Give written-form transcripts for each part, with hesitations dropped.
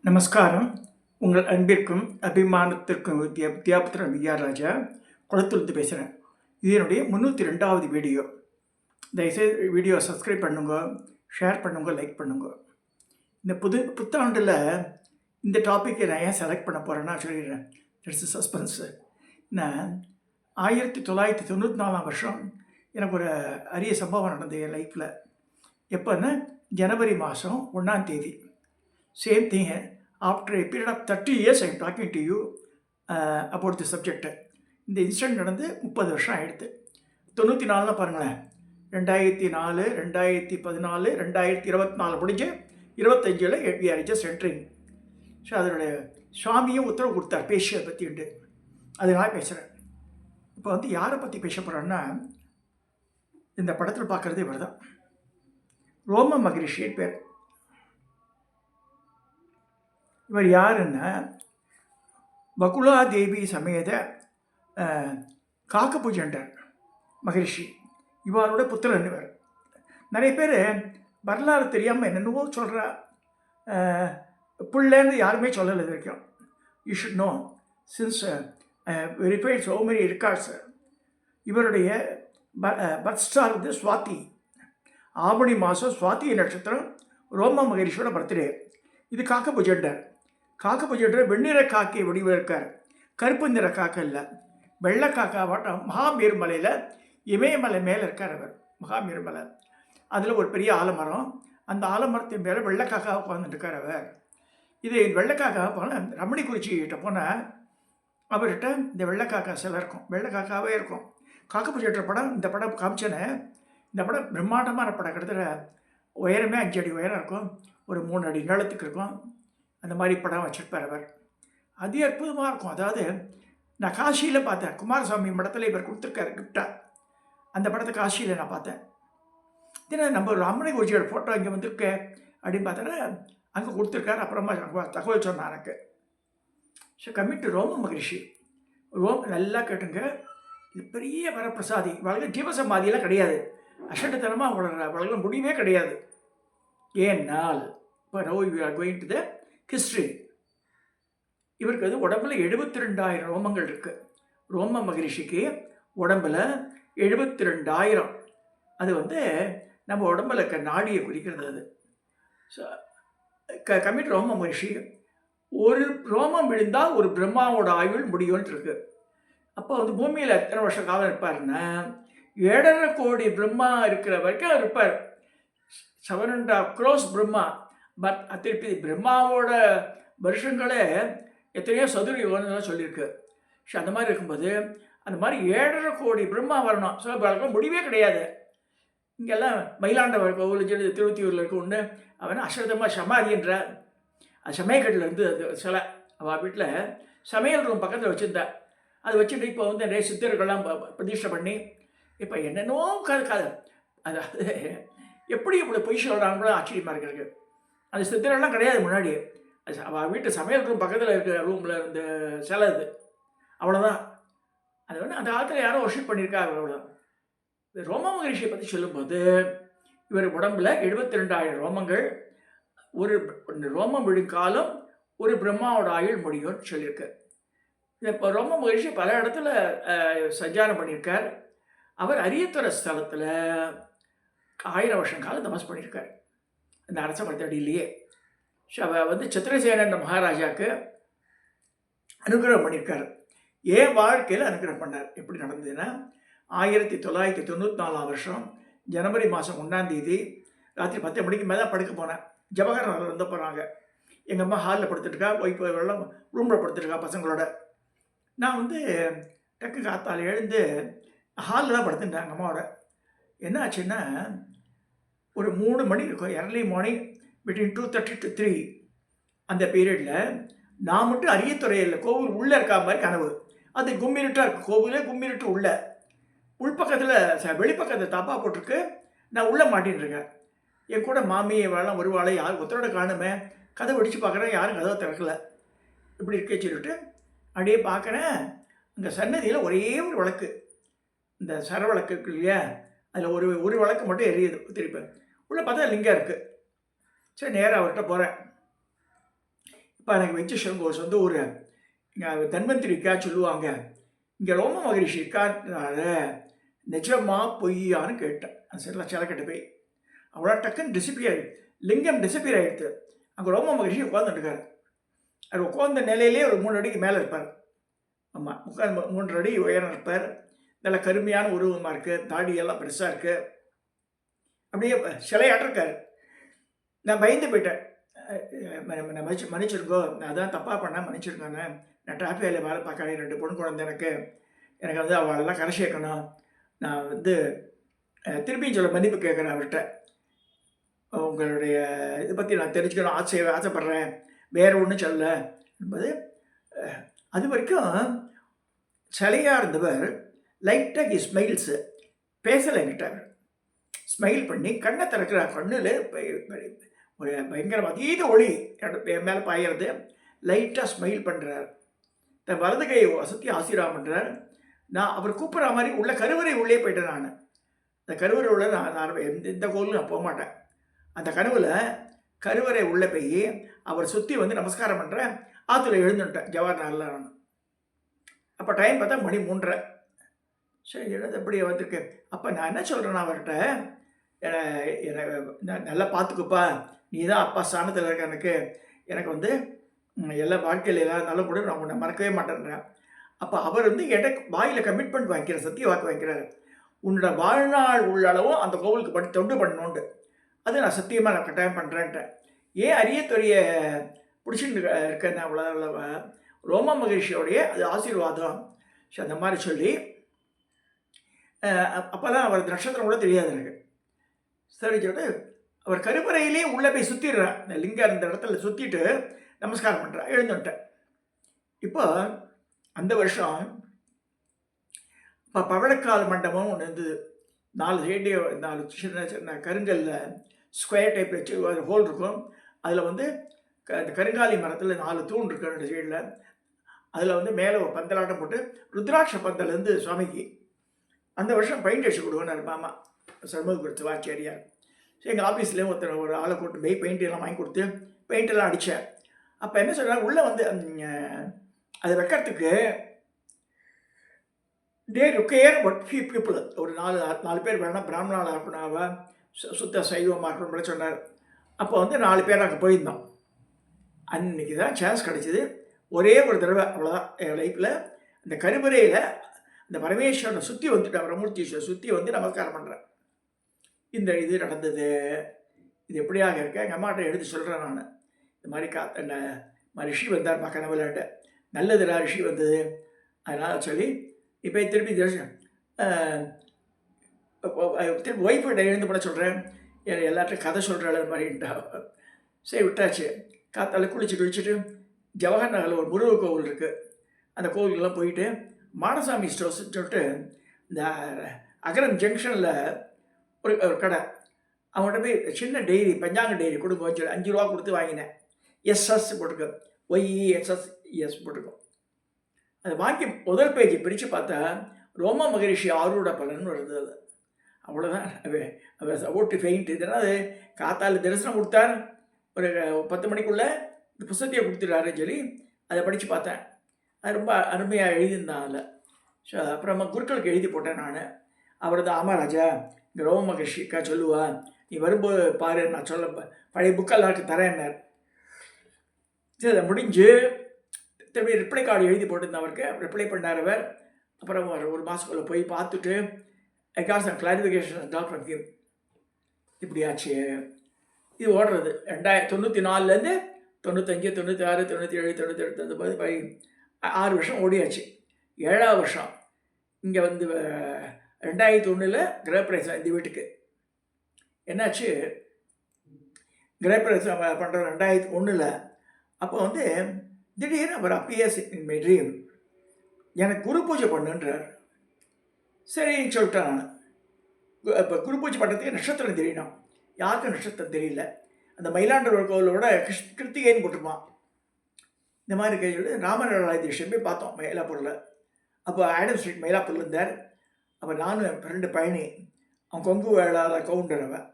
நமஸ்காரம். உங்கள் அன்பிற்கும் அபிமானத்திற்கும் வித்யாபுத்திரன் விஆர் ராஜா குளத்துலேருந்து பேசுகிறேன். இது என்னுடைய 302வது வீடியோ. தயவுசெய்து வீடியோ சப்ஸ்கிரைப் பண்ணுங்க, ஷேர் பண்ணுங்க, லைக் பண்ணுங்க. இந்த புத்தாண்டில் இந்த டாப்பிக்கை நான் ஏன் செலக்ட் பண்ண போகிறேன்னா சொல்லிடுறேன். It's suspense. நான் 1994 வருஷம் எனக்கு ஒரு அரிய சம்பவம் நடந்தது என் லைஃப்பில். எப்போன்னா ஜனவரி மாதம் 1ஆம் தேதி. Same thing, after a period of 30 years I am talking to you about the subject. இந்த இன்சிடென்ட் நடந்து 30 வருஷம் ஆகிடுது. 94 பாருங்களேன், 2004, 2014, 2024 முடிஞ்சு 25ல் we are just entering. So அதனுடைய சுவாமியும் உத்தரவு கொடுத்தார் பேசியதை பற்றி உண்டு. அதனால பேசுகிறேன். இப்போ யாரை பற்றி பேச போகிறேன்னா, இந்த படத்தில் பார்க்குறது இவர் தான், ரோம மகரிஷியின் பேர். இவர் யாருன்னா, பகுலா தேவி சமேத காக்கபுஜண்டர் மகரிஷி, இவரோட புத்திரன் இவர். நிறைய பேர் வரலாறு தெரியாமல் என்னென்னவோ சொல்கிறா, பிள்ளைன்னு யாருமே சொல்லலை இது வரைக்கும். You should know since verified so many records. இவருடைய பர்த் ஸ்டார் சுவாதி, ஆவணி மாதம் சுவாதி நட்சத்திரம், ரோம மகரிஷியோட பர்த்டே. இது காக்கபுஜண்டர். காக்கபுஜண்டர் வெண்ணிற காக்கை வடிவில் இருக்கார், கருப்பு நிற காக்கை இல்லை, வெள்ளை காக்கா வாட்டம். மகாமேருமலையில் இமயமலை மேலே இருக்கார் அவர். மகாமேருமலை அதில் ஒரு பெரிய ஆலமரம், அந்த ஆலமரத்தின் மேலே வெள்ளை காக்கா உட்காந்துட்டு இருக்கார் அவர். இது வெள்ளை காக்கா போனால் ரமணி குறிச்சிக்கிட்ட போனால் அவர்கிட்ட இந்த வெள்ளை காக்கா சில இருக்கும், வெள்ளை காக்காவே இருக்கும். காக்கபுஜண்டர் படம், இந்த படம் காமிச்சேன்னு, இந்த படம் பிரம்மாண்டமான படம். கிட்டத்தட்ட உயரமே 5 அடி உயரம் இருக்கும், ஒரு 3 அடி நீளத்துக்கு இருக்கும். அந்த மாதிரி படம் வச்சுருப்பார் அவர். அது அற்புதமாக இருக்கும். அதாவது நான் காசியில் பார்த்தேன், குமாரசாமி மடத்தில் இவர் கொடுத்துருக்காரு கிஃப்டாக. அந்த படத்தை காசியில் நான் பார்த்தேன். ஏன்னா நம்ம ரமணி குருஜியோட ஃபோட்டோ இங்கே வந்திருக்கு அப்படின்னு பார்த்தோன்னா அங்கே கொடுத்துருக்காரு. அப்புறமா தகவல் சொன்னான் எனக்கு. ஸோ கம்மிங் டு ரோம மகரிஷி. நல்லா கேட்டுங்க, இது பெரிய வரப்பிரசாதி. வளர்க ஜீவசமாதியெல்லாம் கிடையாது, அசட்டத்தனமாக வளர முடியவே கிடையாது. ஏன்னால் இப்போ no you are going to the history. இவருக்கு உடம்புல 72,000 ரோமங்கள் இருக்குது. ரோம மகரிஷிக்கு உடம்புல 72,000. அது நம்ம உடம்புல இருக்க நாடியை குறிக்கிறது. அது ஸோ கமிட் ரோம மகரிஷி, ஒரு ரோமம் விழுந்தால் ஒரு பிரம்மாவோட ஆயுள் முடியும்னு இருக்கு. அப்போ பூமியில் எத்தனை வருஷ காலம் இருப்பாருன்னா, 7.5 கோடி பிரம்மா இருக்கிற வரைக்கும் இருப்பார். 7.5 crores பிரம்மா. பட் திருப்பி பிரம்மாவோட வருஷங்களே எத்தனையோ சதுர யுகம்னு சொல்லியிருக்கு. ஸோ அந்த மாதிரி இருக்கும்போது அந்த மாதிரி 7.5 கோடி பிரம்மா வரணும். ஸோ வழக்கம் முடிவே கிடையாது. இங்கெல்லாம் மயிலாண்டவர் கோவில் திருவத்தியூரில் இருக்க ஒன்று, அவன் அசரதமாக சமாதின்ற அது சமயக்கட்டில் இருந்து அந்த சிலை அவள் வீட்டில் சமையல் ரூம் பக்கத்தில் வச்சுருந்தா. அது வச்சுட்டு இப்போ நிறைய சித்தர்கள்லாம் பிரதிஷ்டை பண்ணி இப்போ என்னென்னோ கதை. அதாவது எப்படி இப்படி பொய் சொல்கிறாங்களோ ஆச்சரியமாக இருக்கிறது. அந்த சித்திரெல்லாம் கிடையாது முன்னாடி. அவள் வீட்டு சமையல் ரூம் பக்கத்தில் இருக்கிற ரூமில் இருந்த சிலை அது, அவ்வளோதான். அது அந்த காலத்தில் யாரோ ஒர்ஷிப் பண்ணியிருக்காங்க, அவ்வளோதான். ரோம மகரிஷியை பற்றி சொல்லும்போது, இவர் உடம்புல 72,000 ரோமங்கள், ஒரு ரோமம் விடும் காலம் ஒரு பிரம்மாவோட ஆயுள் முடியும்னு சொல்லியிருக்கு. இப்போ ரோம மகரிஷி பல இடத்துல சஞ்சாரம் பண்ணியிருக்கார். அவர் அரியத்துறை ஸ்தலத்தில் 1000 வருஷம் காலம் தபஸ் பண்ணியிருக்கார், அந்த அரச மரத்தடியிலேயே. ஸோ அவர் சித்திரசேனன் மகாராஜாவுக்கு அனுகிரகம் பண்ணியிருக்கார். ஏன் வாழ்க்கையில் அனுகிரகம் பண்ணார், எப்படி நடந்ததுன்னா, 1994 வருஷம் ஜனவரி மாதம் 1ஆம் தேதி ராத்திரி 10 மணிக்கு மேலே தான் படுக்க போனேன். ஜவஹர் நகர் போகிறாங்க. எங்கள் அம்மா ஹாலில் படுத்துட்டுருக்கா, ஒய்ஃபு எல்லாம் ரூமில் படுத்துட்டுருக்கா பசங்களோட. நான் டக்கு காத்தால் எழுந்து ஹாலில் தான் படுத்துட்டேன் எங்கள் அம்மாவோட. என்ன ஆச்சுன்னா, ஒரு 3 மணி இருக்கும், early morning between 2:30 to 3. அந்த பீரியடில் நான் மட்டும் அரியத்துறையில் கோவில் உள்ளே இருக்கா மாதிரி கனவு. அது கும்மிருட்டாக இருக்குது, கோவிலே கும்மிருட்டு உள்ள உள்பக்கத்தில் வெளிப்பக்கத்தில் தப்பா போட்டிருக்கு. நான் உள்ளே மாட்டின்ட்டுருக்கேன். என் கூட மாமி வேளாம் வருவாளை, யார் ஒருத்தரோட காணுமே. கதை வெடித்து பார்க்குறேன், யாரும் கதவை திறக்கலை. இப்படி இருக்கே சொல்லிட்டு அப்படியே பார்க்குறேன். அங்கே சன்னதியில் ஒரே ஒரு விளக்கு, இந்த சர விளக்கு இருக்கு இல்லையா, அதில் ஒரு விளக்கு மட்டும் எரியுது. திருப்பி உள்ளே பார்த்தா லிங்கம் இருக்குது. சரி, நேராக அவர்கிட்ட போகிறேன். இப்போ எனக்கு வச்ச ஒரு சொந்த ஊர் இங்கே தன்வந்திரி இருக்கா சொல்லுவாங்க. இங்கே ரோம மகரிஷி இருக்காருனால நிஜமா பொய்யான்னு கேட்டேன். சரிங்களா, சிலக்கிட்ட போய் அவ்வளோ டக்குன்னு டிசிப்பியர் லிங்கம் டிசிப்பியர் ஆகிடுது. அங்கே ரோம மகரிஷி உட்காந்துட்டுருக்காரு. அவர் உட்காந்த நிலையிலே ஒரு 3 அடிக்கு மேலே இருப்பார். ஆமாம், உட்காந்து 3 அடி உயரம் இருப்பார். நல்ல கருமையான உருவமாக இருக்குது, தாடியெல்லாம் பெருசாக இருக்குது, அப்படியே சிலையாட்டம் இருக்கார். நான் பயந்து போயிட்டேன். மன்னிச்சிருக்கோ, நான் அதான் தப்பாக பண்ணேன், மன்னிச்சிருக்காங்க. நான் டிராஃபிக் வேலையை வேலை பார்க்கறேன், 2 பொண்ணு குழந்தை எனக்கு வந்து அவளெல்லாம் கரை சேர்க்கணும். நான் வந்து திருப்பியும் சொல்ல மன்னிப்பு கேட்குறேன் அவர்கிட்ட. உங்களுடைய இதை பற்றி நான் தெரிஞ்சுக்கணும் ஆசைப்படுறேன், வேறு ஒன்றும் சொல்லலை என்பது. அது வரைக்கும் சிலையாக இருந்தவர் லைட்டாக ஸ்மைல்ஸு பேசலை என்கிட்ட. ஸ்மைல் பண்ணி கண்ணை திறக்கிறார். கண்ணில் ஒரு பயங்கர அதீத ஒளி என் மேலே பாயிறது. லைட்டாக ஸ்மைல் பண்ணுறார். தன் வலது கையை வசதி ஆசீர்வாதம் பண்ணுறார். நான் அவர் கூப்பிட்ற மாதிரி உள்ள கருவறை உள்ளே போயிட்டேன். நான் அந்த கருவறை உள்ள நான் எந்த கோவிலும் நான் போக மாட்டேன். அந்த கனவில் கருவறை உள்ளே போய் அவர் சுற்றி வந்து நமஸ்காரம் பண்ணுறேன். ஆற்றுல எழுந்துட்டேன் ஜவஹர்லாலில். நான் அப்போ டைம் பார்த்தா மணி 3:30. சரி, எழுது எப்படி வந்திருக்கு. அப்போ நான் என்ன சொல்கிறேன்னா அவர்கிட்ட, நல்லா பார்த்துக்குப்பா, நீ தான் அப்பா ஸ்தானத்தில் இருக்க, எனக்கு வந்து எல்லா வாழ்க்கையில் எல்லாம் இருந்தாலும் கூட நான் உன்னை மறக்கவே மாட்டேன்றேன். அப்போ அவர் வந்து எனக்கு வாயில் கமிட்மெண்ட் வாங்கிக்கிறார், சத்திய வாக்கு வாங்கிக்கிறார். உன்னோட வாழ்நாள் உள்ளளவும் அந்த கோவிலுக்கு தொண்டு பண்ணணுண்டு. அது நான் சத்தியமாக நான் கட்டாயம் பண்ணுறேன்ட்டேன். ஏன் அரியத்துறையை பிடிச்சிட்டு இருக்கேன் அவ்வளோ ரோம மகரிஷியோடைய அது ஆசீர்வாதம். ஸோ அந்த மாதிரி சொல்லி அப்போல்லாம் அவர் நட்சத்திரம் கூட தெரியாது எனக்கு. சரி சொல்லிட்டு அவர் கருவறையிலே உள்ளே போய் சுற்றிடுறேன். இந்த லிங்கம் இருந்த இடத்துல சுற்றிட்டு நமஸ்காரம் பண்ணுறேன், எழுந்துட்டேன். இப்போ அந்த வருஷம் இப்போ பவழக்கால் மண்டபம் ஒன்று இருந்தது. 4 சைடு 4 சின்ன சின்ன கருங்கல்ல ஸ்கொயர் டைப் வச்சு ஒரு ஹோல் இருக்கும். அதில் வந்து இந்த கருங்காலி மரத்தில் 4 தூண் இருக்கு 2 சைடில். அதில் வந்து மேலே ஒரு பந்தலாட்டம் போட்டு ருத்ராட்ச பந்தலேருந்து சுவாமிக்கு அந்த வருஷம் பெயிண்ட் அடிச்சு கொடுவேன் மாமா சண்முகபுரத்து வாச்சியாரியார். ஸோ எங்கள் ஆஃபீஸ்லேயும் ஒரு ஆளை கூட்டு போய் பெயிண்டெல்லாம் வாங்கி கொடுத்து பெயிண்டெல்லாம் அடித்தேன். அப்போ என்ன சொல்கிறாங்க, உள்ளே வந்து அதை வைக்கிறதுக்கு டே ருக்கையர் பட் ஃபியூ பீப்புள், ஒரு 4 பேர் வேணால் பிராமணால் அப்படின்னாவா சுத்த சைவமாக இருக்கணும்னு சொன்னார். அப்போ வந்து 4 பேர் அங்கே போயிருந்தோம். அன்றைக்கி தான் சான்ஸ் கிடச்சிது. ஒரே ஒரு தடவை அவ்வளோதான் என் லைஃப்பில். அந்த கருவறையில் அந்த பரமேஸ்வரனை சுற்றி வந்துட்டு பிரமூர்த்தீஸ்வரர் சுற்றி வந்து நமஸ்காரம் பண்ணுறேன். இந்த இது நடந்தது. இது எப்படியாக இருக்கேன் எங்கள் அம்மாட்ட எடுத்து சொல்கிறேன் நான். இந்த மாதிரி ரிஷி வந்தார் கனவுலாட்ட, நல்லதுடா ரிஷி வந்தது. அதனால் சொல்லி இப்போ திருப்பி திருப்பி ஒய்ஃபிட்ட எழுந்து பண்ண சொல்கிறேன். எல்லார்ட்டும் கதை சொல்கிறாள் மாதிரின்ட்டா. சரி விட்டாச்சு. காத்தால குளிச்சுட்டு ஜவஹர் நகரில் ஒரு முருகர் கோவில் இருக்குது. அந்த கோவிலுக்கெல்லாம் போயிட்டு மானசாமி ஸ்டோர்ஸ்ன்னு சொல்லிட்டு இந்த அகரம் ஜங்ஷனில் ஒரு கடை, அவங்கள்ட்ட போய் சின்ன டைரி பஞ்சாங்க டைரி கொடுக்க வச்சு 5 ரூபா கொடுத்து வாங்கினேன். எஸ்எஸ் போட்டுக்கோ, ஒய்இஎஸ்எஸ் போட்டுக்கோ. அதை வாங்கி முதல் பேஜ் பிரித்து பார்த்தா ரோம மகரிஷி ஆரூட பலன் வருது. அது அவ்வளோதான். ஓட்டு பெயிண்ட் இதெல்லாம் அது காத்தால் தரிசனம் கொடுத்தார். ஒரு 10 மணிக்குள்ளே இந்த புத்தகத்தையே கொடுத்துட்டாருன்னு சொல்லி அதை படித்து பார்த்தேன். அது ரொம்ப அருமையாக எழுதியிருந்தான் அதில். ஸோ அப்புறமா குருக்களுக்கு எழுதி போட்டேன் நான். அவர் தான் ஆமாராஜா இங்கே ரோம மகரிஷிக்கா சொல்லுவா, நீ வரும்போது பாரு, நான் சொல்ல பழைய புக்கெல்லாம் தரேன்னார். சரி, அதை முடிஞ்சு திரும்பி ரிப்ளை கார்டு எழுதி போட்டிருந்தேன் அவருக்கு. ரிப்ளை பண்ணார் அவர். அப்புறம் ஒரு மாதத்துக்குள்ளே போய் பார்த்துட்டு I got some clarification doctor Kim இப்படியாச்சு. இது ஓடுறது 1994லேருந்து 95, 96, 97, 98, 6 வருஷம் ஓடியாச்சு. 7ஆவது வருஷம் இங்கே வந்து 2001 கிரகப்பிரவேசம் இந்த வீட்டுக்கு. என்னாச்சு, கிரகப்பிரவேசம் பண்ணுற 2001. அப்போ வந்து திடீர்னு அவர் அப்பியர்ஸ் இன் மை ட்ரீம். எனக்கு குரு பூஜை பண்ணுன்றார். சரின்னு சொல்லிட்டேன் நான். இப்போ குரு பூஜை பண்ணுறதுக்கு நட்சத்திரம் தெரியணும். யாருக்கும் நட்சத்திரம் தெரியல. அந்த மயிலாண்டவர் கோவிலோட கிருத்திகைன்னு போட்டிருப்பான். இந்த மாதிரி கையில் ராமநாராயண போய் பார்த்தோம் மயிலாப்பூரில். அப்போ ஆடம் ஸ்ட்ரீட் மயிலாப்பூரில் இருந்தார். அப்போ நானும் என் ஃப்ரெண்டு பழனி, அவன் கொங்கு வேளாத கவுண்டர். அவன்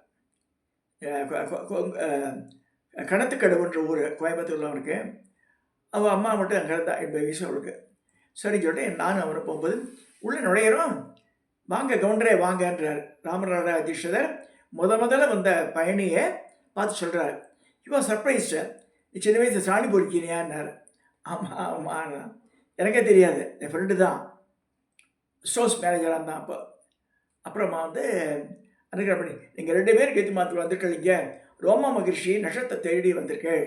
கணத்துக்கடவுன்ற ஊர் கோயம்புத்தூரில் அவனுக்கு. அவள் அம்மா மட்டும் அங்கே இருந்தா 80 வயசு அவளுக்கு. சரின்னு சொல்லிட்டு நானும் அவரை போகும்போது உள்ளே நுழையிறோம். வாங்க கவுண்டரே வாங்கன்றார். ராமராஜ தீட்சிதர் முதல்ல வந்த பயணியை பார்த்து சொல்கிறார். இவன் சர்ப்ரைஸ்டு. நீ சின்ன வயசு சாணி பொறிக்கினியான்னார். ஆமாம் ஆமாம், எனக்கே தெரியாது, என் ஃப்ரெண்டு தான், ஸ்டோர்ஸ் மேனேஜராக தான். அப்புறமா அனுகிரகம் பண்ணி நீங்கள் 2 பேர் கேத்து மாத்திரம் வந்திருக்கீங்க, ரோமா மகிழ்ச்சி நட்சத்திரத்தை தேடி வந்திருக்கேள்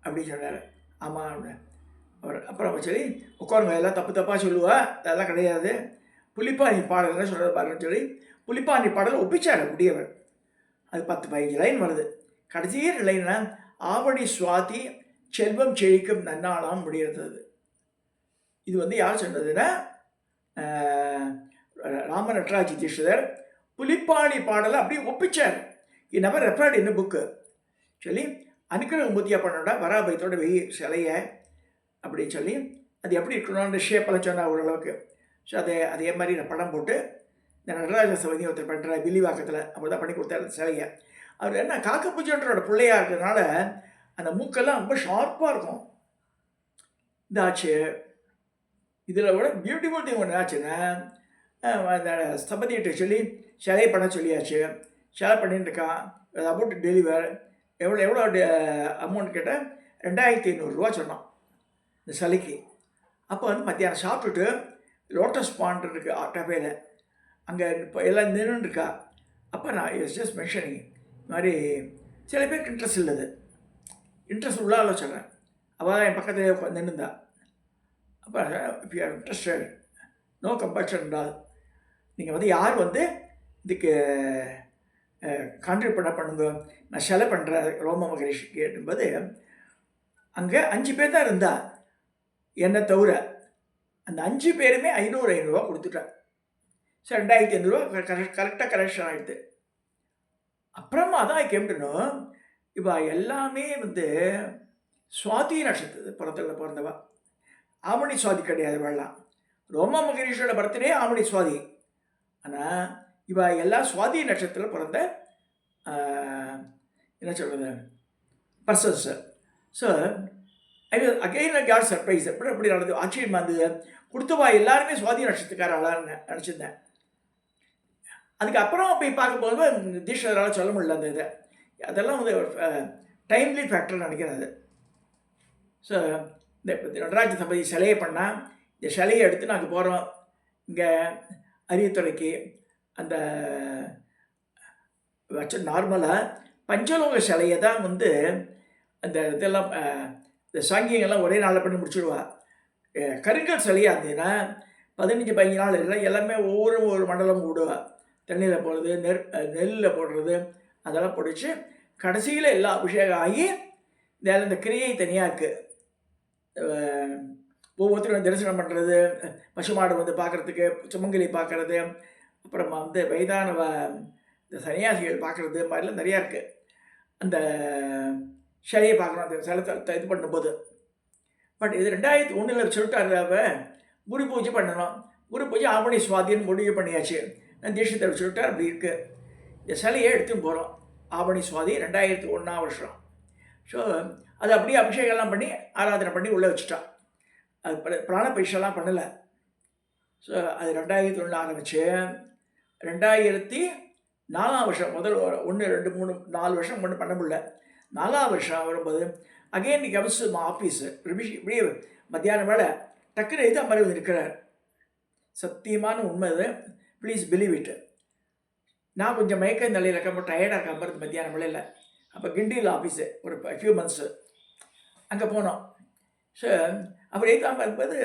அப்படின்னு சொன்னார். ஆமாம் அவர். அப்புறம் சரி உட்காருங்க, எல்லாம் தப்பாக சொல்லுவா, அதெல்லாம் கிடையாது, புலிப்பாணி பாடல்னு சொல்கிறது பாருன்னு சொல்லி புலிப்பாணி பாடல் ஒப்பிச்சார் முடியவர். அது 10-15 லைன் வருது. கடைசி லைன்னா ஆவணி சுவாதி செல்வம் செழிக்கும் நன்னாளாம் முடிகிறது. இது யார் சொன்னதுன்னா ராம நட்ராஜ் தீட்சிதர் புலிப்பாணி பாடலை அப்படியே ஒப்பிச்சார். இ நெவர் ரெஃபர்ட் இன் புக்கு சொல்லி அனுக்கிரக மூர்த்தியா பண்ணோட வராபயத்தோட சிலையை அப்படின்னு சொல்லி அது எப்படி இருக்கணும்னு ஷேப்பெல்லாம் சொன்னால் ஓரளவுக்கு. ஸோ அதே மாதிரி நான் படம் போட்டு இந்த நடராஜ சவதி ஒருத்தர் பண்ணுற வில்லிவாக்கத்தில் அப்படி தான் பண்ணி கொடுத்தாரு சிலையை. அவர் என்ன காக்கப்பூஜன்றோட பிள்ளையாக இருக்கிறதுனால அந்த மூக்கெல்லாம் ரொம்ப ஷார்ப்பாக இருக்கும். இதாச்சு. இதில் விட பியூட்டிஃபுல் திங் ஒன்று ஆச்சுன்னா அந்த ஸ்தபதிகிட்ட சொல்லி சிலை பண்ண சொல்லியாச்சு. சிலை பண்ணிட்டு இருக்கான். அபவுட் டெலிவர் எவ்வளோ அமௌண்ட் கேட்டால் 2500 சொன்னான் இந்த சிலைக்கு. அப்போ மத்தியானம் சாப்பிட்டுட்டு லோட்டஸ் பாண்ட் இருக்குது டபேல, அங்கே இப்போ எல்லாம் நின்றுருக்கா. அப்போ நான் ஜஸ்ட் மென்ஷனிங் இது மாதிரி சில பேருக்கு இன்ட்ரெஸ்ட் இல்லது, இன்ட்ரெஸ்ட் உள்ள ஆலோசனை. அவள் தான் என் பக்கத்தில் நின்றுந்தா. அப்போ if you are interested no compulsion இருந்தால் நீங்கள் யார் இதுக்கு கான்ட்ரிபியூட் பண்ணுங்க, நான் சிலை பண்ணுறேன் ரோம மகரிஷி கேட்டும்போது அங்கே 5 பேர் தான் இருந்தா என்னை தவிர. அந்த 5 பேருமே 500 கொடுத்துட்டேன். ஸோ 2500 கரெக்டாக கரெக்ஷன் ஆகிடுது. அப்புறமா தான் கேட்டுனோம் இப்போ எல்லாமே சுவாதி நட்சத்திரத்து பிறந்தவா. ஆவணி சுவாதி கிடையாது வெள்ளம். ரோமா மகரிஷியோட பர்த்டே ஆவணி சுவாதி. ஆனால் இவ எல்லாம் சுவாதி நட்சத்திரத்தில் பிறந்த என்ன சொல்கிறது persons. So I again I got surprise. எப்படி நடந்தது, ஆச்சரியமாக இருந்தது. கொடுத்தவா எல்லாருமே சுவாதி நட்சத்திரக்காரர்களான்னு நினச்சிருந்தேன். அதுக்கப்புறம் போய் பார்க்கும்போது தீட்சிதரால் சொல்ல முடியல அந்த இதை. அதெல்லாம் டைம்லி ஃபேக்டர்னு நினைக்கிறேன் அது. ஸோ இந்த நடராஜ சம்பதி சிலையை பண்ணால் இந்த சிலையை எடுத்து நாங்கள் போகிறோம் இங்கே அரியத்துறைக்கு. அந்த வச்ச நார்மலாக பஞ்சலோக சிலையை தான் அந்த இதெல்லாம் இந்த சாங்கியங்கள்லாம் ஒரே நாளில் பண்ணி முடிச்சுடுவா. கருங்கல் சிலையாக இருந்ததுன்னா 15-15 நாள் இல்லை, எல்லாமே ஒவ்வொரு மண்டலம் விடுவா. தண்ணியில் போடுறது, நெல்லில் போடுறது, அதெல்லாம் பிடிச்சி கடைசியில் எல்லா அபிஷேகம் ஆகி இந்த கிரியை தனியாக இருக்குது. ஒவ்வொருத்தரும் தரிசனம் பண்ணுறது, பசுமாடு பார்க்குறதுக்கு, சுமங்கலி பார்க்குறது, அப்புறமா வயதான இந்த சன்னியாசிகள் பார்க்குறது மாதிரிலாம் நிறையா இருக்குது. அந்த சிலையை பார்க்கணும் அந்த சிலத்தை இது பண்ணும்போது. பட் இது 2001 சொல்லிட்டாரு குரு பூஜை பண்ணணும். குரு பூஜை ஆவணி சுவாதின்னு முடிவு பண்ணியாச்சு. நான் தீட்சிதர் சொல்லிட்டார் அப்படி இருக்குது. இந்த சிலையை எடுத்துன்னு போகிறோம். ஆவணி சுவாதி 2001 ஸோ அது அப்படியே அபிஷேகம்லாம் பண்ணி ஆராதனை பண்ணி உள்ளே வச்சுட்டான். அது பிராண பரீட்சைலாம் பண்ணலை. ஸோ அது 2001 ஆரம்பிச்சு 2004 முதல் 1, 2, 3, 4 வருஷம் ஒன்றும் பண்ண முடியல. 4 வரும்போது அகெயின் கம்ஸ் ஆஃபீஸு இப்படியே மத்தியானம் வேலை டக்குன்னு எழுதி மாதிரி இருக்கிறார். சத்தியமான உண்மை இது, ப்ளீஸ் பிலீவ் இட். நான் கொஞ்சம் மயக்க நிலையில் இருக்க டயர்டாக இருக்க மாதிரி மத்தியானம் வேலையில். அப்போ கிண்டியில் ஆஃபீஸு ஒரு ஃபியூ மந்த்ஸு அங்கே போனோம். ஸோ அவர் எழுதாமல் இருக்கும்போது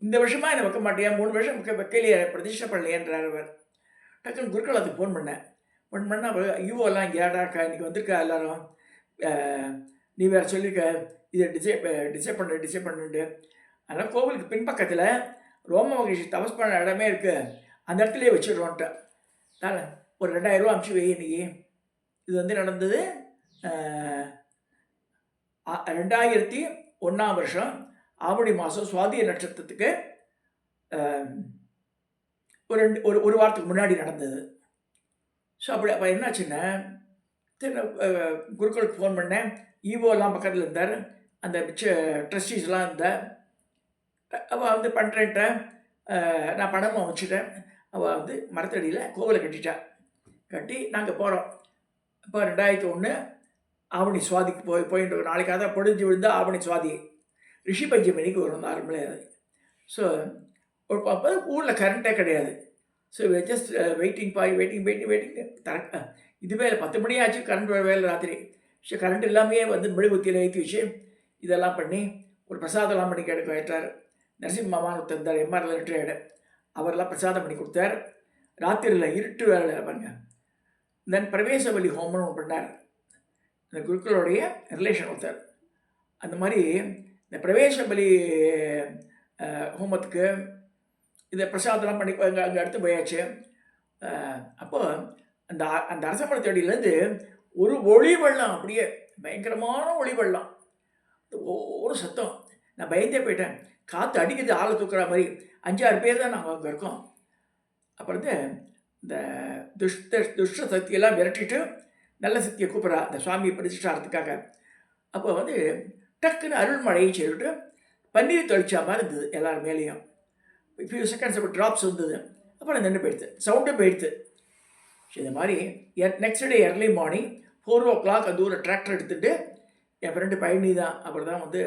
இந்த வருஷமாக என்னை வைக்க மாட்டியா, 3 வருஷம் வைக்கலையே, பிரதிஷ்டை பண்ணலையேன்றார் அவர். டக்குன்னு குருக்களத்துக்கு ஃபோன் பண்ணால் யூஓலாம் இங்கே ஏடாக்கா இன்றைக்கி வந்திருக்கா எல்லோரும், நீ வேறு சொல்லியிருக்க இதை டிசைட் பண்ணுன்ட்டு. அதனால் கோவிலுக்கு பின்பக்கத்தில் ரோம மகரிஷி தபஸ் பண்ண இடமே இருக்குது, அந்த இடத்துலையே வச்சுடுறோன்ட்டு. தானே ஒரு 2000 அனுப்பிச்சி வை இன்னைக்கு. இது நடந்தது 2001 ஆவணி மாதம் சுவாதி நட்சத்திரத்துக்கு ஒரு வாரத்துக்கு முன்னாடி நடந்தது. ஸோ அப்போ என்னாச்சுன்னா குருக்களுக்கு ஃபோன் பண்ணேன். ஈவோலாம் பக்கத்தில் இருந்தார். அந்த மிச்ச ட்ரஸ்டீஸ்லாம் இருந்தால் அவள் வந்து பண்ணுறேன்ட்டேன், நான் பணமும் வச்சுட்டேன். அவள் வந்து மரத்தடியில் கோவிலை கட்டி நாங்கள் போகிறோம். இப்போ 2001 ஆவணி சுவாதிக்கு போயிட்டு இருக்கோம். நாளைக்கு அதான் பொழிஞ்சு விழுந்தால் ஆவணி சுவாதி ரிஷி பஞ்சமிக்கு வரும் நார்மலே அது. ஸோ ஒரு அப்போ ஊரில் கரண்ட்டே கிடையாது. ஸோ ஜஸ்ட் வெயிட்டிங் இதுவே 10 மணி ஆச்சு, கரண்ட் வேலை ராத்திரி. ஸோ கரண்ட் எல்லாமே வந்து மெழுகுத்தியில் ஏற்றி வச்சு இதெல்லாம் பண்ணி ஒரு பிரசாதம்லாம் பண்ணி கேட்டார். நரசிம்ம மாமான்னு ஒருத்தர் இருந்தார், எம்ஆர்எல் ரிட்டையர்டு. அவரெல்லாம் பிரசாதம் பண்ணி கொடுத்தார். ராத்திரியில் இருட்டு வேலை பாருங்க. தென் பிரவேச பலி ஹோமம்னு ஒன்று பண்ணார். இந்த குருக்களுடைய ரிலேஷன் ஒருத்தர். அந்த மாதிரி இந்த பிரவேச பலி ஹோமத்துக்கு இதை பிரசாதம்லாம் பண்ணி அங்கே அடுத்து போயாச்சு. அப்போது அந்த அந்த அரசமரத்தடியிலேருந்து ஒரு ஒளி வெள்ளம், அப்படியே பயங்கரமான ஒளி வெள்ளம், ஒரு சத்தம். நான் பயந்தே போயிட்டேன். காற்று அடிக்குது, ஆளை தூக்குற மாதிரி. 5-6 பேர் தான் நாங்கள் அங்கே இருக்கோம். அப்புறம் வந்து இந்த துஷ்ட சக்தியெல்லாம் விரட்டிட்டு நல்ல சக்தியை கூப்பிட்றா அந்த சுவாமியை பிரதிஷ்டாரத்துக்காக. அப்போ வந்து டக்குன்னு அருள்மழையை செய்துட்டு பன்னீர் தொழிச்சா மாதிரி இருந்தது எல்லார் மேலேயும். ஃபியூ செகண்ட்ஸ் அப்போ ட்ராப்ஸ் வந்தது. அப்புறம் நின்று போயிடுது, சவுண்டும் போயிடுது. இந்த மாதிரி next day early morning 4 o'clock அந்த ஊரில் டிராக்டர் எடுத்துகிட்டு என் ஃப்ரெண்டு பழனி தான் அப்புறம் தான் வந்து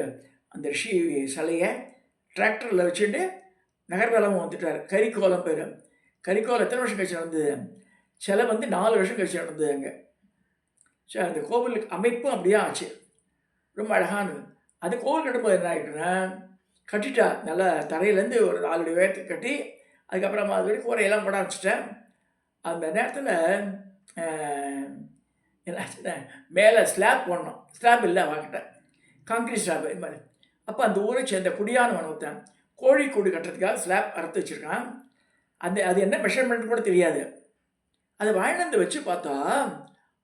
அந்த ரிஷி சிலையை டிராக்டரில் வச்சுட்டு நகர்வலமும் வந்துட்டார். கரிக்கோலம் பேர். கரிக்கோலம் எத்தனை வருஷம் கழிச்சு நடந்தது? சிலை வந்து 4 வருஷம் கழிச்சு நடந்தது அங்கே. ஸோ அந்த கோவிலுக்கு அமைப்பும் அப்படியே ஆச்சு, ரொம்ப அழகானது. அந்த கோவில் கட்டும்போது என்ன ஆகிட்டுன்னா, கட்டிட்டா நல்லா தரையிலேருந்து ஒரு 4 அடி உயரத்துக்கு கட்டி அதுக்கப்புறமா அது வரைக்கும் கூரையெல்லாம் போட ஆரம்பிச்சிட்டேன். அந்த நேரத்தில் என்ன மேலே ஸ்லாப் போடணும். ஸ்லாப் இல்லை வாங்கிட்டேன், காங்கிரீட் ஸ்லாப் இது மாதிரி. அப்போ அந்த ஊரை சேர்ந்த குடியானவன் ஒருத்தன் கோழி கூடு கட்டுறதுக்காக ஸ்லாப் அறுத்து வச்சுருக்கான். அது என்ன மெஷர்மெண்ட் கூட தெரியாது. அதை வாழ்ந்து வச்சு பார்த்தா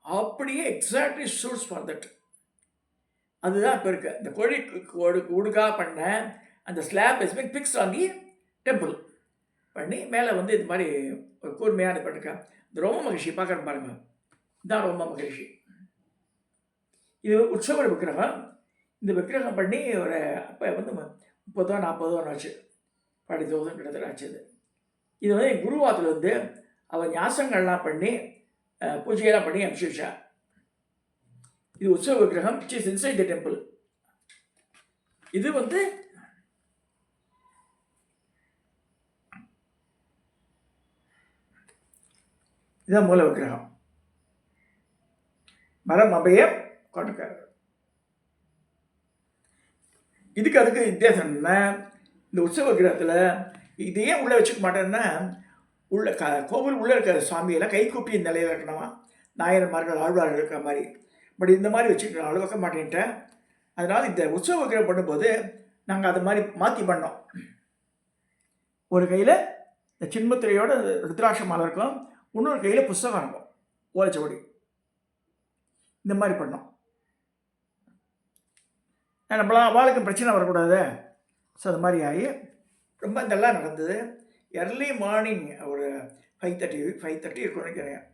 அப்படியே எக்ஸாக்ட்லி சூட்ஸ் ஃபார் தட். அதுதான் இப்போ இருக்குது. இந்த கோழி கூடுக்காக பண்ண அந்த slab is been fixed on the temple பண்ணி மேலே வந்து இது மாதிரி ஒரு கூர்மையான பண்ணிருக்கேன். இந்த ரோம மகிழ்ச்சி பார்க்குறேன் பாருங்க, இதுதான் ரோம மகிழ்ச்சி. இது உற்சவ விக்கிரகம். இந்த விக்கிரகம் பண்ணி ஒரு அப்போ வந்து 30-40 ஆச்சு, 40,000 கிட்டத்தட்ட ஆச்சுது. இது வந்து என் குருவாத்தில் வந்து அவள் ஞாசங்கள்லாம் பண்ணி பூஜையெல்லாம் பண்ணி அனுப்பிச்சு வச்சா. இது உற்சவ விக்கிரகம், which is inside the temple. இது வந்து இதுதான் மூல விக்கிரகம். மரம் அபயம் கொண்டிருக்காரு. இதுக்கு அதுக்கு வித்தியாசம் என்ன? இந்த உற்சவ விக்கிரகத்தில் இதையே உள்ளே வச்சுக்க மாட்டேன்னா, உள்ள கோவில் உள்ளே இருக்கிற சுவாமியெல்லாம் கைகூப்பி நிலையில் இருக்கணுமா, நாயன்மார்கள் ஆழ்வார்கள் இருக்கிற மாதிரி. பட் இந்த மாதிரி வச்சுக்கிட்டு அளவு வைக்க மாட்டேன்ட்டேன். அதனால் இந்த உற்சவ விக்கிரகம் பண்ணும்போது நாங்கள் அதை மாதிரி மாற்றி பண்ணோம். ஒரு கையில் இந்த சின்மத்திரையோட ருத்ராட்ச மாலை இருக்கும், இன்னொரு கையில் புஸ்தகம் இருக்கும் ஓலைச்சோடி. இந்த மாதிரி பண்ணோம். நம்மளாம் அவளுக்கும் பிரச்சனை வரக்கூடாது. ஸோ அது மாதிரி ஆகி ரொம்ப இதெல்லாம் நடந்தது. early மார்னிங் ஒரு 5:30 இருக்கும் நினைக்கிறேன்.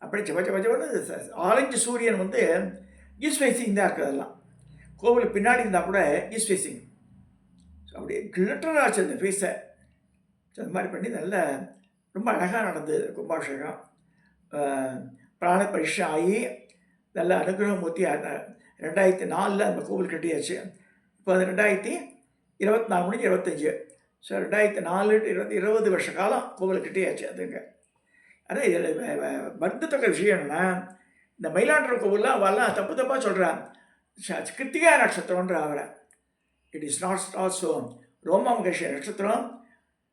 அப்படி ஜபன்னு ஆரஞ்சு சூரியன் வந்து ஈஸ்ட் ஃபேஸிங் தான் இருக்குது. அதெல்லாம் கோவிலுக்கு பின்னாடி இருந்தால் கூட ஈஸ்ட் ஃபேஸிங். ஸோ அப்படியே கிளிட்டர் ஆச்சு அந்த ஃபேஸை. ஸோ அது மாதிரி பண்ணி நல்ல ரொம்ப அழகாக நடந்தது கும்பாபிஷேகம். பிராண பரிஷை ஆகி நல்ல அனுகிரகமூர்த்தி 2004 அந்த கோவில் கட்டியாச்சு. இப்போ அது 2024 முடிஞ்சு 25. ஸோ 2004 20 வருஷ காலம் கோவில் கட்டியாச்சு அதுங்க. ஆனால் இதில் வருத்தத்தக்க விஷயம் என்னென்னா, இந்த மயிலாடுதுறை கோவில்லாம் அவெல்லாம் தப்பாக சொல்கிறான். கிருத்திகா நட்சத்திரம்ன்ற அவரை. இட் இஸ் நாட் ஆல்சோ ரோமாமகேஷ நட்சத்திரம்,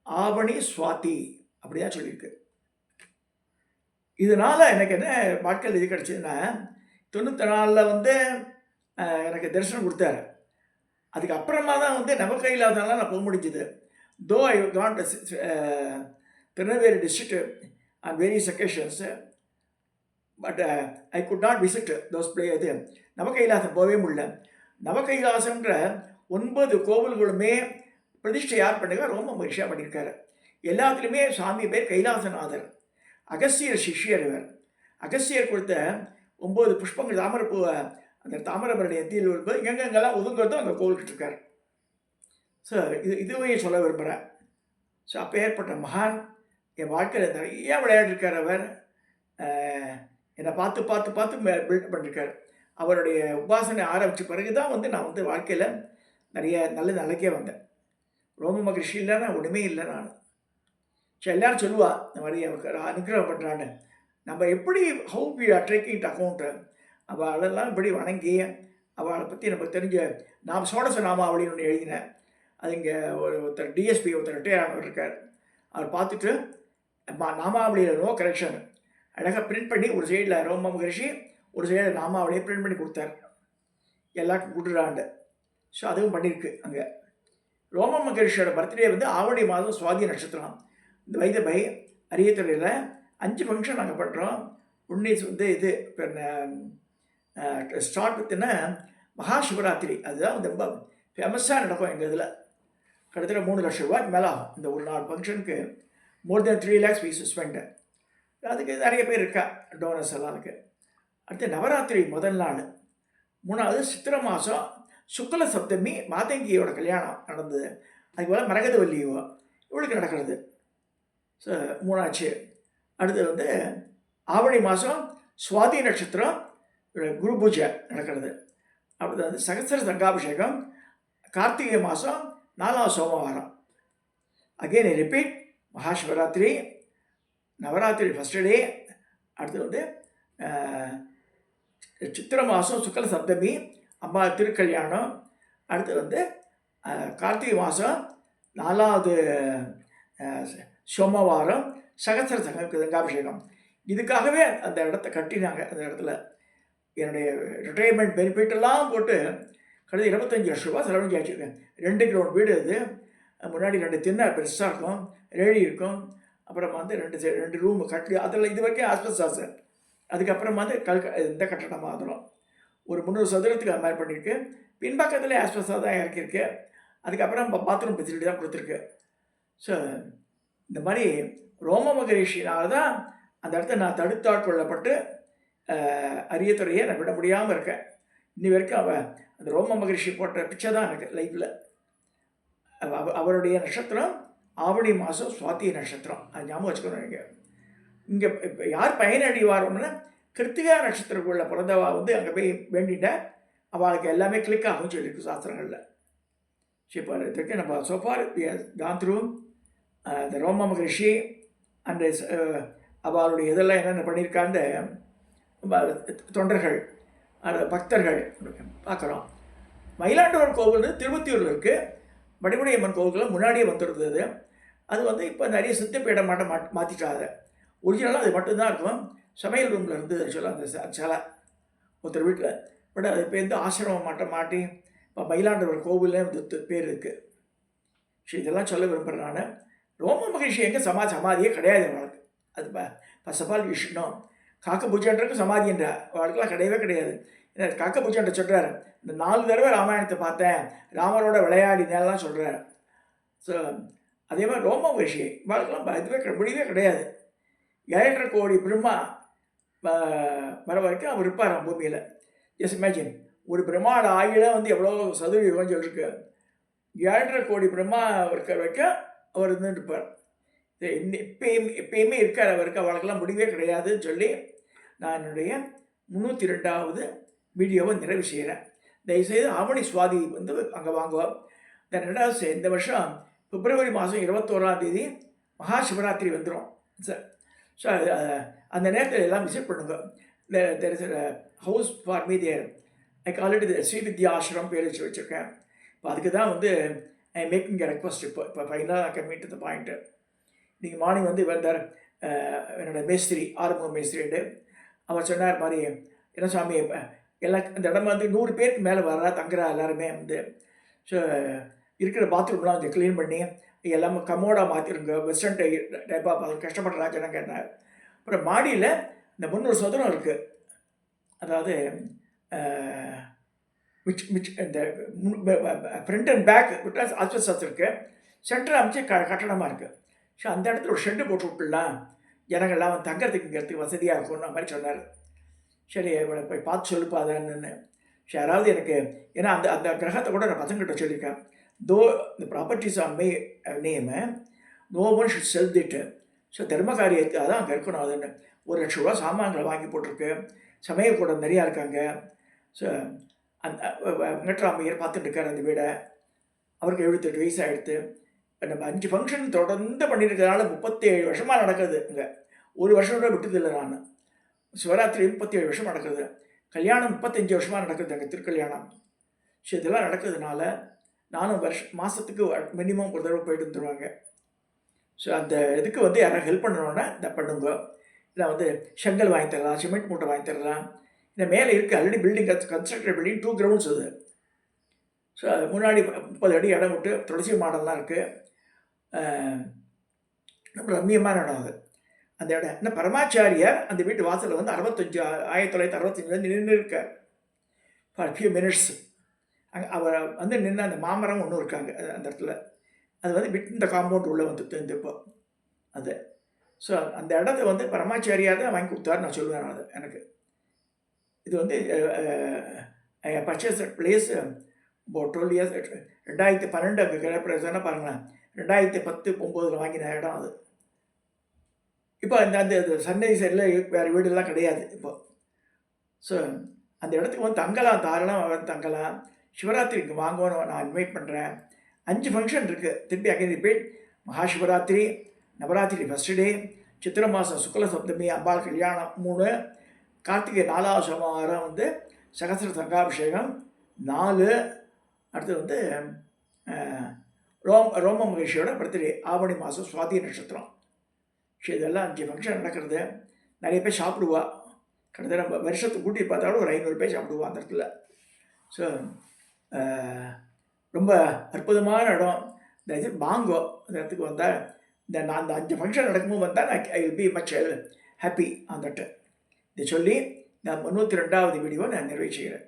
ஆவணி சுவாதி அப்படி தான் சொல்லியிருக்கு. இதனால் எனக்கு என்ன வாழ்க்கையில் இது கிடச்சிதுன்னா, 94 வந்து எனக்கு தரிசனம் கொடுத்தாரு. அதுக்கப்புறமா தான் வந்து நவகைலாசம்லாம் நான் போக முடிஞ்சுது. தோ I got Tirunelveli district on various occasions, but I could not visit those places. நவகைலாசம் போகவே முடியல. நவகைலாசம்ன்ற 9 கோவில்களுமே பிரதிஷ்டை யார் பண்ணுங்க? ரோம மகிழ்ச்சியாக பண்ணியிருக்காரு. எல்லாத்துலேயுமே சாமி பேர் கைலாசநாதர். அகஸ்தியர் சிஷ்யர் இவர். அகஸ்தியர் கொடுத்த 9 புஷ்பங்கள் தாமரப்பூவை அந்த தாமிரபரணி எத்தியில் வரும்போது எங்கெங்கெல்லாம் ஒதுங்கிறதோ அங்கே கோவில்கிட்டு இருக்கார். ஸோ இதுவே சொல்ல விரும்புகிறேன். ஸோ அப்போ ஏற்பட்ட மகான் என் வாழ்க்கையில் நிறைய விளையாடிருக்கார். அவர் என்னை பார்த்து பார்த்து பார்த்து பில்ட் பண்ணியிருக்கார். அவருடைய உபாசனை ஆரம்பித்த பிறகு தான் நான் வாழ்க்கையில் நிறைய நல்ல நிலைக்கே வந்தேன். ரோம மகரிஷி இல்லைன்னா ஒன்றுமே இல்லை நான். சரி, எல்லோரும் சொல்லுவா இந்த மாதிரி அவருக்கு அனுகிரகம் பண்ணுறான்னு. நம்ம எப்படி how we are taking it account, அவளெல்லாம் இப்படி வணங்கி அவளை பற்றி நமக்கு தெரிஞ்ச நாம் சோடச நாமாவளின்னு ஒன்று எழுதினேன். அது இங்கே ஒருத்தர் டிஎஸ்பி ரிட்டையர் ஆனவர் இருக்கார். அவர் பார்த்துட்டு நாமாவளியில் நோ கரெக்ஷன் அழகாக பிரிண்ட் பண்ணி ஒரு சைடில் ரோம மகரிஷி ஒரு சைடில் நாமாவளியை பிரிண்ட் பண்ணி கொடுத்தார். எல்லாருக்கும் கொடுத்துடாண்டு. ஸோ அதுவும் பண்ணியிருக்கு. அங்கே ரோம மகரிஷியோட பர்த்டே ஆவணி மாதம் சுவாதி நட்சத்திரம். இந்த வைதபை அரியத்துறையில் 5 ஃபங்க்ஷன் நாங்கள் பண்ணுறோம். உன்னிஸ் இது இப்போ ஸ்டார்ட் வித்தின மகாசிவராத்திரி. அதுதான் ரொம்ப ஃபேமஸாக நடக்கும் எங்கள் இதில். கிட்டத்தட்ட 3 லட்சம் ரூபாய்க்கு மேலே ஆகும். இந்த ஒரு 4 ஃபங்க்ஷனுக்கு மோர் தென் 3 lakhs we spend. அதுக்கு நிறைய பேர் இருக்கா டோனர்ஸ் எல்லாம். அதுக்கு அடுத்து நவராத்திரி முதல் நாள். 3வது சித்திரை மாதம் சுக்ல சப்தமி மாதங்கியோட கல்யாணம் நடந்தது. அதுபோல் மரகதவல்லியோ இவளுக்கு நடக்கிறது. ஸோ 3ஆச்சு. அடுத்து ஆவணி மாதம் சுவாதி நட்சத்திரம் குரு பூஜை நடக்கிறது. அடுத்து சகஸ்ர சங்காபிஷேகம் கார்த்திகை மாதம் 4வது சோமவாரம். Again repeat Mahashivratri, Navratri first day. அடுத்து சித்திரை மாதம் சுக்ல சப்தமி அம்மா திருக்கல்யாணம். அடுத்து கார்த்திகை மாதம் 4வது சோமவாரம் சகஸ்ர சங்காபிஷேகம். இதுக்காகவே அந்த இடத்த கட்டினாங்க. அந்த இடத்துல என்னுடைய ரிட்டையர்மெண்ட் பெனிஃபிட்டெல்லாம் போட்டு கடந்த 25 லட்ச ரூபா செலவழிச்சு வச்சுருக்கேன். 2 கிரவுண்ட் வீடு. அது முன்னாடி 2 திண்ணை பெருசாக இருக்கும், ரேழி இருக்கும். அப்புறம் 2 ரூமு கட்டி அதில் இது வரைக்கும் ஆஸ்பெஸ்டாஸ். அதுக்கப்புறம் இந்த கட்டடம் மாதிரம் ஒரு 300 சதுரத்துக்கு அது மாதிரி பண்ணியிருக்கு. பின்பக்கத்தில் ஆஸ்பெஸ்டாக தான் இறக்கியிருக்கு. அதுக்கப்புறம் பாத்ரூம் ஃபெசிலிட்டி தான் கொடுத்துருக்கு. ஸோ இந்த மாதிரி ரோம மகரிஷினால தான் அந்த இடத்த நான் தடுத்தாட்கொள்ளப்பட்டு அரியத்துறையை நான் விட முடியாமல் இருக்கேன். இன்னி வரைக்கும் அந்த ரோம மகரிஷி போட்ட பிச்சை தான் எனக்கு லைஃப்பில். அவருடைய நட்சத்திரம் ஆவணி மாதம் சுவாதி நட்சத்திரம். அது ஞாபகம் வச்சுக்கணும். இங்கே இப்போ யார் பயனடைவாரோம்னா கிருத்திகா நட்சத்திரக்குள்ள பிறந்தவா அங்கே போய் வேண்டிட்டேன். அவளுக்கு எல்லாமே கிளிக் ஆகும்னு சொல்லியிருக்கு சாஸ்திரங்களில். இப்போ இதுக்கு நம்ம சோஃபார் தான் த்ரூ இந்த ரோம மகரிஷி அந்த அவளுடைய இதெல்லாம் என்னென்ன பண்ணியிருக்கான்னு தொண்டர்கள் பக்தர்கள் பார்க்குறோம். மயிலாண்டவர் கோவில் திருவத்தியூரில் இருக்குது. வடிவுடை அம்மன் கோவில்கள் முன்னாடியே வந்துருந்தது. அது இப்போ நிறைய சித்தப்பீடம் மாற்றிட்டாங்க. ஒரிஜினலாக அது மட்டும்தான் இருக்கும். சமையல் ரூமில் இருந்து சொல்ல அந்த சிலை ஒருத்தர் வீட்டில். பட் அது இப்போ ஆசிரமம் மாட்டி இப்போ மயிலாண்டவர் கோவிலே பேர் இருக்குது. ஸோ இதெல்லாம் சொல்ல விரும்புகிறேன் நான். ரோம மகரிஷி எங்கே சமாதியே கிடையாது அவளுக்கு. அது ஃபர்ஸ்ட் ஆஃப் ஆல் விஷயம் காக்க பூஜைன்றதுக்கு சமாதின்ற அவளுக்குலாம் கிடையவே கிடையாது. ஏன்னா காக்க பூஜைன்ற சொல்கிறார். இந்த 4 தடவை ராமாயணத்தை பார்த்தேன், ராமரோட விளையாடினேலாம் சொல்கிறார். ஸோ அதே மாதிரி ரோம மகரிஷி அவளுக்குலாம் இதுவே முடியவே கிடையாது. 7.5 கோடி பிரம்மா வர வரைக்கும் அவர் இருப்பார் பூமியில். ஜஸ்ட் இமேஜின் ஒரு பிரம்மாவோட ஆயுள எவ்வளோ சதுரயுகம் சொல்லியிருக்கு. 7.5 கோடி பிரம்மா இருக்கிற வரைக்கும் அவர் இருப்பார். எப்பயுமே இருக்கார் அவருக்கு. அவளுக்கெல்லாம் முடிவே கிடையாதுன்னு சொல்லி நான் என்னுடைய 302வது வீடியோவை நிறைவு செய்கிறேன். தயவுசெய்து ஆவணி சுவாதி அங்கே வாங்குவோம். ரெண்டாவது இந்த வருஷம் பிப்ரவரி மாதம் 21ஆம் தேதி மகாசிவராத்திரி வந்துடும் சார். ஸோ அந்த நேரத்தில் எல்லாம் விசிட் பண்ணுங்க. There is house for me there. I call it Srividya Ashram பேர் வச்சுருக்கேன். இப்போ அதுக்கு தான் ஐ மேக்கிங் எ ரெக்வஸ்ட். இப்போ ஃபைனலாக I can meet the point. நீங்கள் மார்னிங் வந்தார் என்னோடய மேஸ்திரி, ஆறுமுக மேஸ்திரிட்டு. அவர் சொன்னார் மாதிரி என்ன சாமி எல்லாம் இந்த இடம் 100 பேருக்கு மேலே வர்றா தங்குறா எல்லாருமே ஸோ இருக்கிற பாத்ரூம்லாம் க்ளீன் பண்ணி எல்லாமே கமோடாக மாற்றிருங்க, வெஸ்டர்ன் டைப்பாக கஷ்டப்படுற ராஜனா கேட்டார். அப்புறம் மாடியில் இந்த 300 சதுரம் இருக்குது. அதாவது இந்த ஃப்ரண்ட் அண்ட் பேக் விட்டால் ஆஸ்பெஸ்டாஸ் இருக்குது. சென்டர் அமைச்சு கட்டணமாக இருக்குது. ஸோ அந்த இடத்துல ஒரு ஷெட்டு போட்டு விட்டுலாம், ஜனங்கள்லாம் தங்கறதுக்கு வசதியாக இருக்கும்னு மாதிரி சொன்னார். சரி இவளை போய் பார்த்து சொல்லுப்பா அதுன்னு. யாராவது எனக்கு ஏன்னா அந்த அந்த கிரகத்தை கூட நான் பசங்கிட்ட சொல்லியிருக்கேன். தோ the properties on my name, no one should sell it. So தர்ம காரியத்துக்கு அதான் அங்கே இருக்கணும். அதுன்னு ₹1,00,000 சாமான்களை வாங்கி போட்டிருக்கு. சமயக்கூடம் நிறையா இருக்காங்க. ஸோ அந்த வெங்கட்ராமையர் பார்த்துட்டு இருக்கார் அந்த வீடை. அவருக்கு 78 வயசு ஆகிடுது. நம்ம 5 ஃபங்க்ஷன் தொடர்ந்து பண்ணியிருக்கிறதுனால 37 வருஷமாக நடக்குது இங்கே. ஒரு வருஷம் கூட விட்டதில்லை நான். சிவராத்திரி 37 வருஷம் நடக்குது. கல்யாணம் 35 வருஷமாக நடக்குது அங்கே திருக்கல்யாணம். ஸோ இதெல்லாம் நடக்கிறதுனால நானும் மாதத்துக்கு மினிமம் ஒரு தடவை போயிட்டு வந்துடுவாங்க. ஸோ அந்த இதுக்கு வந்து யாராவது ஹெல்ப் பண்ணணுன்னா இதை பண்ணுங்க. இல்லை வந்து செங்கல் வாங்கி தரலாம், சிமெண்ட் மூட்டை வாங்கி தரலாம். இந்த மேலே இருக்குது already building constructed building 2 grounds அது. ஸோ அது முன்னாடி 30 அடி இடம் விட்டு துளசி மாடல்லாம் இருக்குது. ரொம்ப ரம்மியமான இடம் அது. அந்த இடம் இன்னும் பரமாச்சாரியார் அந்த வீட்டு வாசலில் வந்து 1965 நின்று இருக்கார் ஃபார் ஃபியூ மினிட்ஸ். அவர் வந்து நின்று அந்த மாமரம் ஒன்றும் இருக்காங்க அந்த இடத்துல. அது வந்து இந்த காம்பவுண்ட் உள்ளே வந்து இப்போ அது. ஸோ அந்த இடத்த வந்து பரமாச்சாரியார் தான் வாங்கி கொடுத்தாரு நான் சொல்லுவேன். அது எனக்கு இது வந்து பர்ச்சேஸ் பிளேஸ் இப்போ 12 years 2012 அங்கே கிரகப்பிரவேசம்னா பாருங்களேன். 2010-9 வாங்கின இடம் அது. இப்போ அந்த அந்த சென்னை சைடில் வேறு வீடெல்லாம் கிடையாது இப்போ. ஸோ அந்த இடத்துக்கு வந்து தங்கலாம், தாராளமாக தங்கலாம். சிவராத்திரிக்கு வாங்குவோன்னு நான் இன்வைட் பண்ணுறேன். 5 ஃபங்க்ஷன் இருக்குது. திருப்பி again repeat. Mahashivratri, Navratri first day, Chithirai மாதம் சுக்ல சப்தமி அம்பாள் கல்யாணம் 3, கார்த்திகை 4வது சோமவாரம் வந்து சகசிர சங்காபிஷேகம் 4, அடுத்து வந்து ரோம மகிழ்ச்சியோட பர்த்டே ஆவணி மாதம் சுவாதி நட்சத்திரம். ஸோ இதெல்லாம் 5 ஃபங்க்ஷன் நடக்கிறது. நிறைய பேர் சாப்பிடுவா. கிட்டத்தட்ட நம்ம வருஷத்துக்கு கூட்டி பார்த்தாலும் ஒரு 500 பேர் சாப்பிடுவா அந்த இடத்துல. ஸோ ரொம்ப அற்புதமான இடம். இந்த இது பாங்கோ அந்த இடத்துக்கு வந்தால் நான் அந்த 5 ஃபங்க்ஷன் நடக்கும்போது வந்தால் I will be much happy on that. இதை சொல்லி நான் 92வது வீடியோ நான் நிறைவு செய்கிறேன்.